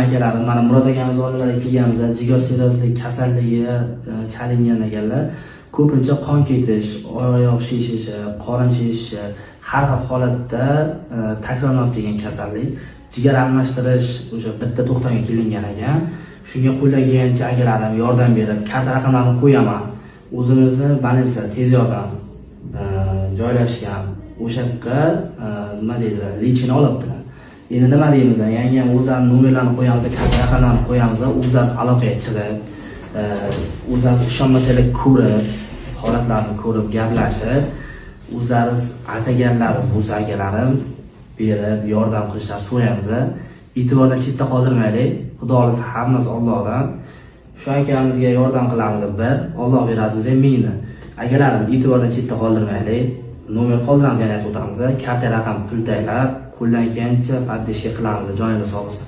akalarim, mana Murod akamiz oldilariga kelganimizda jigar sirrozlik kasalligiga chalingan ekanlar. Ko'pincha qon ketish, oyoq shishishi, qorin shishishi, har xil holatda takrorlanib kelgan kasallik. Jigar almashtirish o'sha bitta to'xtamga kelingan ekan. Shunga qo'ldan kelgancha akalarim yordam berib, kart raqamlarini qo'yaman. O'zimizni больница tez yordam joylashgan o'sha yerga nima deydilar, lechini olibdilar. Endi nima deymiz? Yangam o'zlarining nomerlarini qo'yamiz, kart raqamlarini qo'yamiz, o'zlari aloqaga chiqib, o'zlari ishonmasalar ko'rib, holatlarni ko'rib, gaplashib, o'zlari ataganlarimiz bo'lsa akalarim berib, yordam qilishlar so'raymiz. E'tibordan chetda qoldirmaylik. Xudo xolisa hammasi Allohdan. Shu akamizga yordam qilamiz bir, Alloh beradi bizga mingni. Akalarim e'tibordan chetda qoldirmaylik. Nomer qoldiramiz, yana aytib o'tamiz. Karta raqam pul taylab, qo'ldan kelgancha podдержка qilamiz, joningiz sog' bo'lsin.